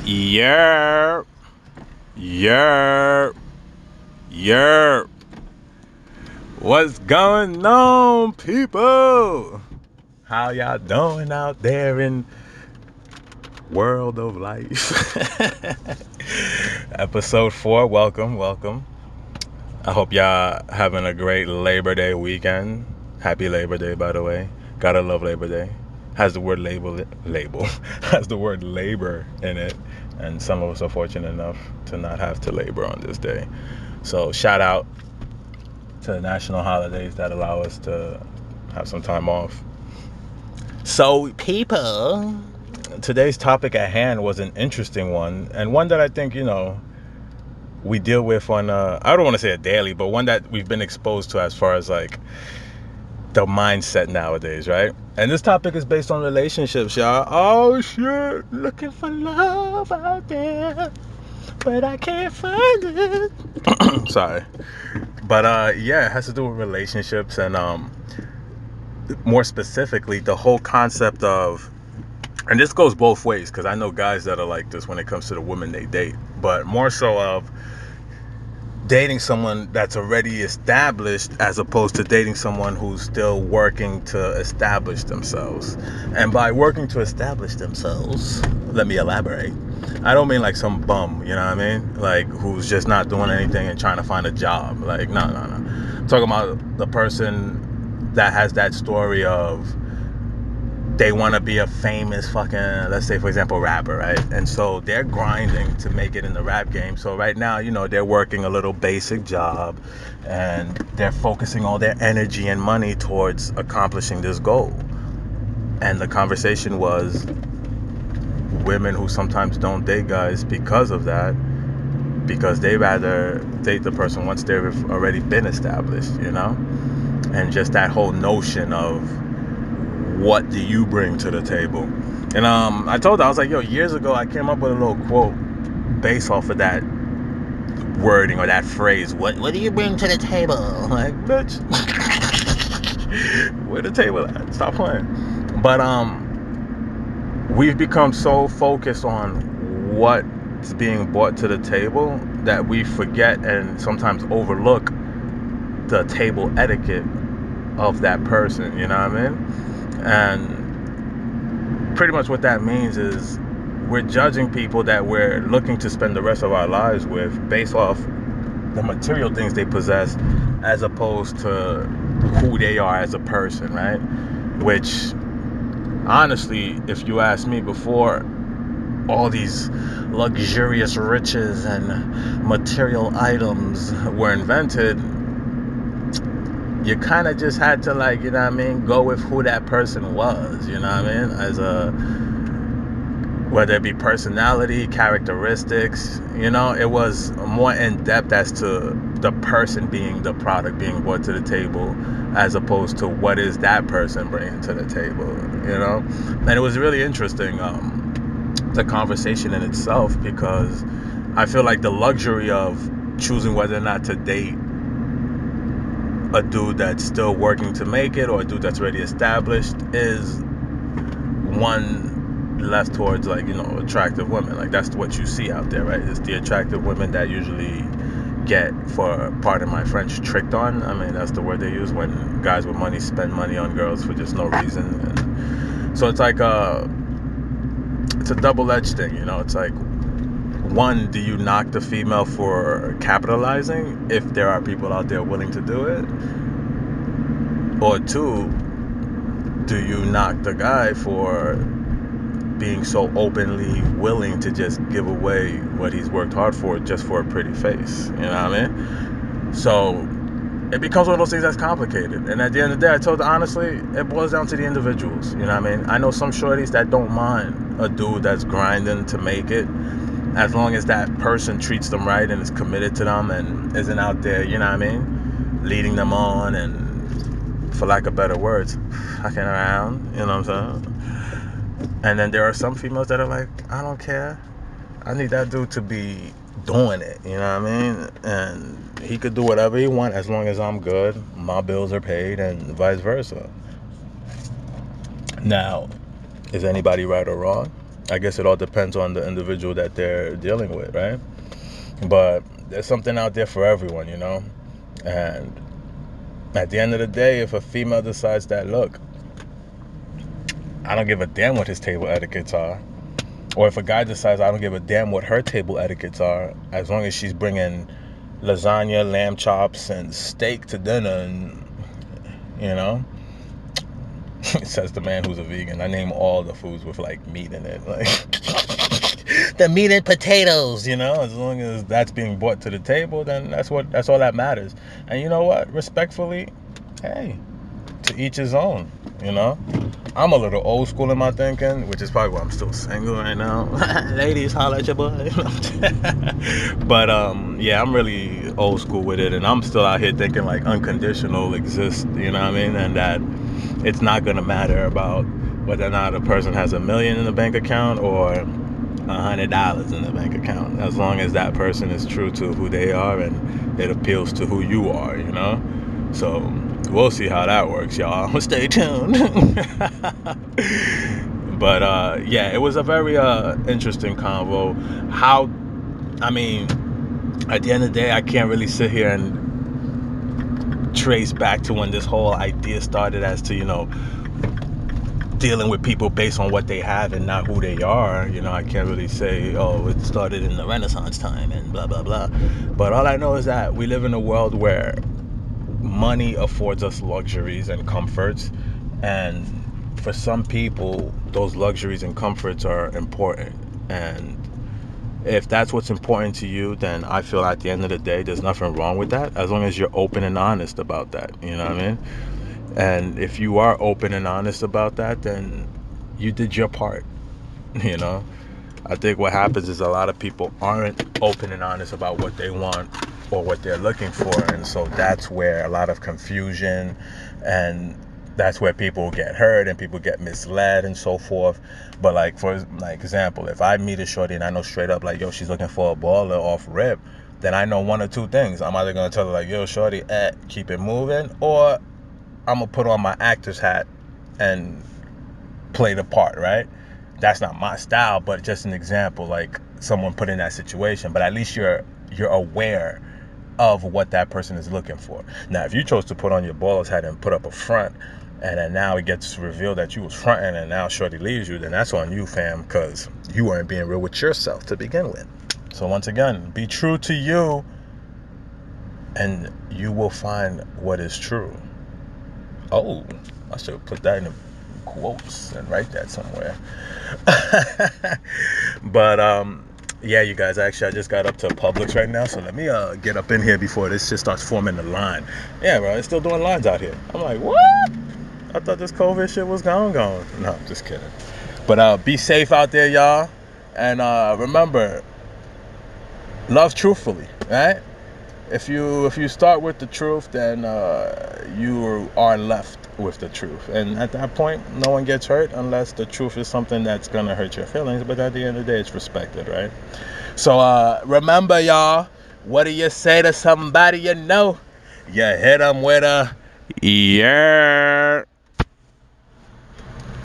Yerrr, yerrr, yerrr. What's going on, people? How y'all doing out there in world of life? Episode 4, welcome. I hope y'all having a great Labor Day weekend. Happy Labor Day, by the way. Gotta love Labor Day. Has the word label has the word labor in it, and some of us are fortunate enough to not have to labor on this day. So shout out to the national holidays that allow us to have some time off. So people, today's topic at hand was an interesting one, and one that I think we deal with on I don't want to say a daily, but one that we've been exposed to as far as like the mindset nowadays, right? And this topic is based on relationships, y'all. Oh shit, looking for love out there, but I can't find it. Sorry. But yeah, it has to do with relationships, and more specifically the whole concept of, and this goes both ways, because I know guys that are like this when it comes to the women they date, but more so of dating someone that's already established as opposed to dating someone who's still working to establish themselves. And by working to establish themselves, let me elaborate. I don't mean like some bum, you know what I mean? Like who's just not doing anything and trying to find a job. Like, no. I'm talking about the person that has that story of they want to be a famous fucking, let's say for example, rapper, right? And so they're grinding to make it in the rap game. So right now, they're working a little basic job and they're focusing all their energy and money towards accomplishing this goal. And the conversation was women who sometimes don't date guys because of that, because they rather date the person once they've already been established, and just that whole notion of what do you bring to the table. And I told her, I was like, years ago I came up with a little quote based off of that wording or that phrase, what do you bring to the table? Like, bitch, where the table at? Stop playing. But we've become so focused on what's being brought to the table that we forget and sometimes overlook the table etiquette of that person, you know what I mean? And pretty much what that means is we're judging people that we're looking to spend the rest of our lives with based off the material things they possess as opposed to who they are as a person, right? Which, honestly, if you ask me, before all these luxurious riches and material items were invented, you kind of just had to, like, go with who that person was, as whether it be personality, characteristics, it was more in depth as to the person being the product being brought to the table as opposed to what is that person bringing to the table, And it was really interesting, the conversation in itself, because I feel like the luxury of choosing whether or not to date a dude that's still working to make it or a dude that's already established is one left towards, like, attractive women. Like, that's what you see out there, right? It's the attractive women that usually get, for pardon my French, tricked on. I mean, that's the word they use when guys with money spend money on girls for just no reason. And so it's like it's a double-edged thing, It's like, one, do you knock the female for capitalizing if there are people out there willing to do it? Or two, do you knock the guy for being so openly willing to just give away what he's worked hard for just for a pretty face? You know what I mean? So it becomes one of those things that's complicated. And at the end of the day, I told her, honestly, it boils down to the individuals. You know what I mean? I know some shorties that don't mind a dude that's grinding to make it, as long as that person treats them right and is committed to them and isn't out there, leading them on and, for lack of better words, fucking around, what I'm saying? And then there are some females that are like, I don't care. I need that dude to be doing it, And he could do whatever he wants as long as I'm good, my bills are paid, and vice versa. Now, is anybody right or wrong? I guess it all depends on the individual that they're dealing with, right? But there's something out there for everyone, you know? And at the end of the day, if a female decides that, look, I don't give a damn what his table etiquettes are, or if a guy decides I don't give a damn what her table etiquettes are, as long as she's bringing lasagna, lamb chops, and steak to dinner, and, you know, says the man who's a vegan. I name all the foods with like meat in it, like the meat and potatoes, you know. As long as that's being brought to the table, then that's all that matters. And you know what? Respectfully, hey, to each his own, you know. I'm a little old school in my thinking, which is probably why I'm still single right now. Ladies, holla at your boy. But yeah, I'm really old school with it, and I'm still out here thinking like unconditional exists, you know what I mean? And that it's not gonna matter about whether or not a person has $1 million in the bank account or $100 in the bank account, as long as that person is true to who they are and it appeals to who you are, you know. So we'll see how that works, y'all. Stay tuned. But yeah, it was a very interesting convo. At the end of the day, I can't really sit here and trace back to when this whole idea started as to, you know, dealing with people based on what they have and not who they are. You know, I can't really say, oh, it started in the Renaissance time and blah, blah, blah. But all I know is that we live in a world where money affords us luxuries and comforts, and for some people those luxuries and comforts are important. And if that's what's important to you, then I feel at the end of the day there's nothing wrong with that, as long as you're open and honest about that, you know what I mean? And if you are open and honest about that, then you did your part, you know. I think what happens is a lot of people aren't open and honest about what they want or what they're looking for, and so that's where a lot of confusion, and that's where people get hurt and people get misled and so forth. But like, for example, if I meet a shorty and I know straight up like, yo, she's looking for a baller off rip, then I know one or two things. I'm either gonna tell her like, yo, shorty, keep it moving, or I'm gonna put on my actor's hat and play the part, right? That's not my style, but just an example, like someone put in that situation. But at least you're aware of what that person is looking for. Now, if you chose to put on your baller's hat and put up a front, and then now it gets revealed that you was fronting, and now shorty leaves you, then that's on you, fam, because you weren't being real with yourself to begin with. So once again, be true to you, and you will find what is true. Oh, I should put that in the quotes and write that somewhere. But yeah, you guys, actually I just got up to Publix right now, so let me get up in here before this shit starts forming the line. Yeah, bro, it's still doing lines out here. I'm like, what? I thought this COVID shit was gone. No, I'm just kidding. But be safe out there, y'all, and remember, love truthfully, right? If you start with the truth, then you are left with the truth, and at that point no one gets hurt unless the truth is something that's gonna hurt your feelings. But at the end of the day, it's respected, right? So remember, y'all, what do you say to somebody you know? You hit them with a yeah.